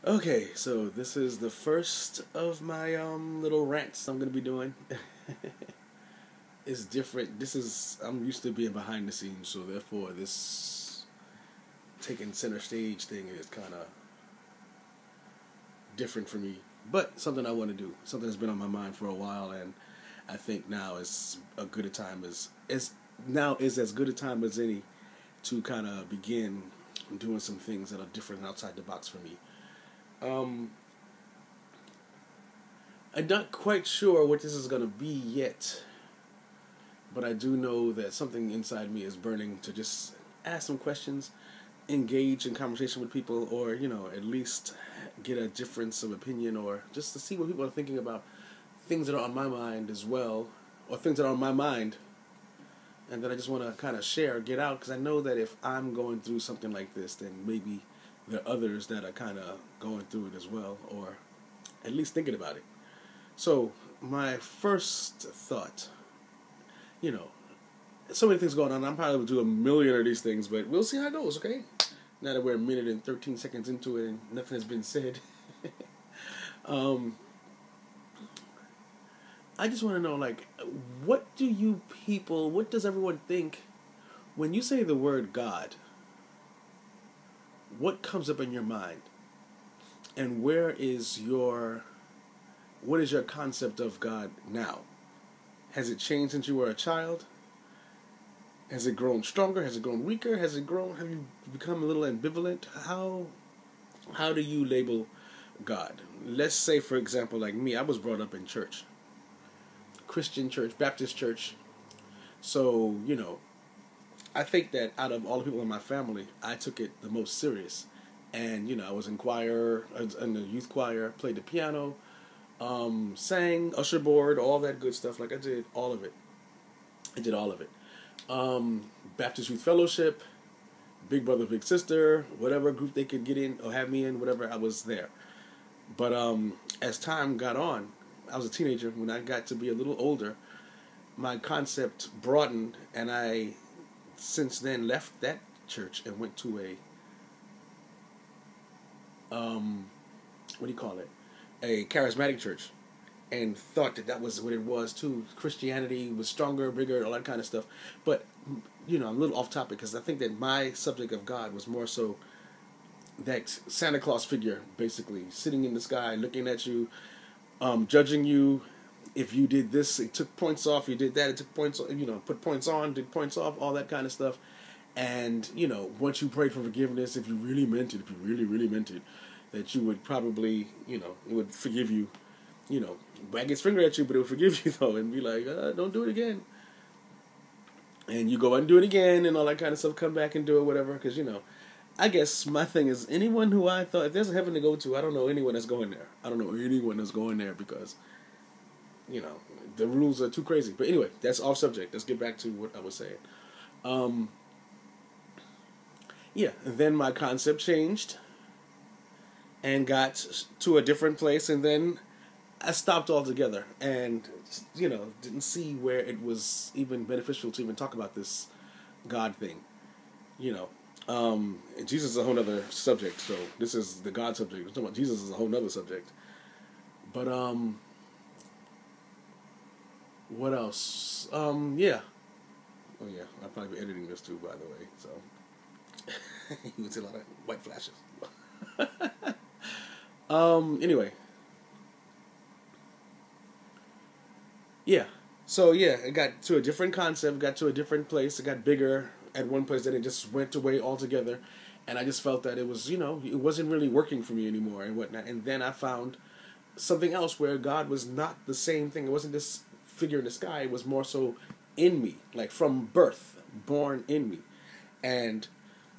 Okay, so this is the first of my little rants I'm gonna be doing. It's different. I'm used to being behind the scenes, so therefore this taking center stage thing is kind of different for me. But something I want to do. Something that's been on my mind for a while, and I think now is a good a time as now is as good a time as any to kind of begin doing some things that are different and outside the box for me. Um, I'm not quite sure what this is going to be yet, but I do know that something inside me is burning to just ask some questions, engage in conversation with people, or, at least get a difference of opinion, or just to see what people are thinking about things that are on my mind as well, or things that are on my mind, and that I just want to kind of share, get out, because I know that if I'm going through something like this, then maybe there are others that are kind of going through it as well, or at least thinking about it. So, my first thought, you know, so many things going on. I'm probably going to do a million of these things, but we'll see how it goes, okay? Now that we're a minute and 13 seconds into it and nothing has been said. I just want to know, what what does everyone think when you say the word God? What comes up in your mind? And what is your concept of God now? Has it changed since you were a child? Has it grown stronger? Has it grown weaker? Have you become a little ambivalent? How do you label God? Let's say, for example, like me, I was brought up in church. Christian church, Baptist church. So, I think that out of all the people in my family, I took it the most serious. And, I was in the youth choir, played the piano, sang, usher board, all that good stuff. Like, I did all of it. Baptist Youth Fellowship, Big Brother, Big Sister, whatever group they could get in or have me in, whatever, I was there. But as time got on, I was a teenager. When I got to be a little older, my concept broadened, and I since then left that church and went to a charismatic church, and thought that was what it was too. Christianity was stronger, bigger, all that kind of stuff. But I'm a little off topic because I think that my subject of God was more so that Santa Claus figure, basically sitting in the sky, looking at you, judging you. If you did this, it took points off. You did that, it took points. Put points on, did points off, all that kind of stuff. And once you prayed for forgiveness, if you really meant it, if you really, really meant it, that you would probably, it would forgive you. Wag its finger at you, but it would forgive you though, and be like, don't do it again. And you go and do it again, and all that kind of stuff. Come back and do it, whatever. Because I guess my thing is, anyone who I thought, if there's a heaven to go to, I don't know anyone that's going there. I don't know anyone that's going there because, the rules are too crazy. But anyway, that's off subject. Let's get back to what I was saying. And then my concept changed and got to a different place, and then I stopped altogether and, didn't see where it was even beneficial to even talk about this God thing. Jesus is a whole other subject, so this is the God subject. We're talking about Jesus is a whole other subject. But, what else? Yeah. Oh, yeah, I'll probably be editing this too, by the way, so you can see a lot of white flashes. Anyway. Yeah. So, yeah, it got to a different concept, got to a different place, it got bigger at one place, then it just went away altogether, and I just felt that it was, it wasn't really working for me anymore and whatnot, and then I found something else where God was not the same thing. It wasn't this figure in the sky, it was more so in me, like from birth, born in me, and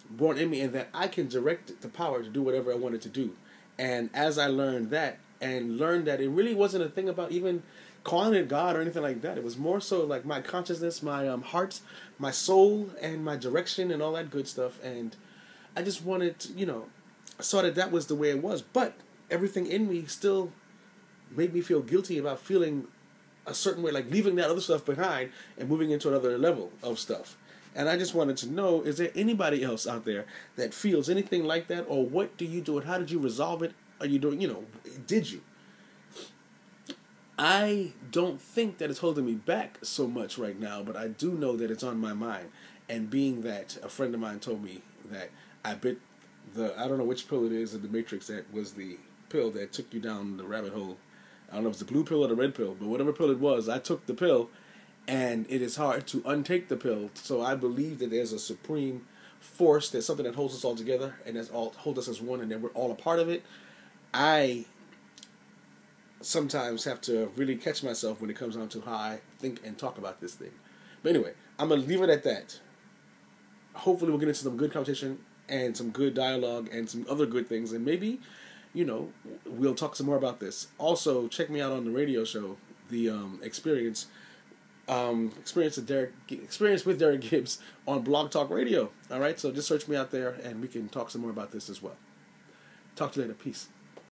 that I can direct the power to do whatever I wanted to do. And as I learned that, and learned that it really wasn't a thing about even calling it God or anything like that. It was more so like my consciousness, my heart, my soul, and my direction, and all that good stuff. And I just wanted to, I saw that was the way it was. But everything in me still made me feel guilty about feeling a certain way, like leaving that other stuff behind and moving into another level of stuff. And I just wanted to know, is there anybody else out there that feels anything like that? Or what do you do, and how did you resolve it? are you doing? Did you? I don't think that it's holding me back so much right now, but I do know that it's on my mind. And being that a friend of mine told me that I bit I don't know which pill it is in the Matrix that was the pill that took you down the rabbit hole. I don't know if it's the blue pill or the red pill, but whatever pill it was, I took the pill, and it is hard to untake the pill. So I believe that there's a supreme force, there's something that holds us all together, and that's all holds us as one, and that we're all a part of it. I sometimes have to really catch myself when it comes down to how I think and talk about this thing. But anyway, I'm going to leave it at that. Hopefully we'll get into some good conversation and some good dialogue and some other good things, and maybe, we'll talk some more about this. Also, check me out on the radio show, the Experience with Derek Gibbs on BlogTalk Radio. All right, so just search me out there, and we can talk some more about this as well. Talk to you later. Peace.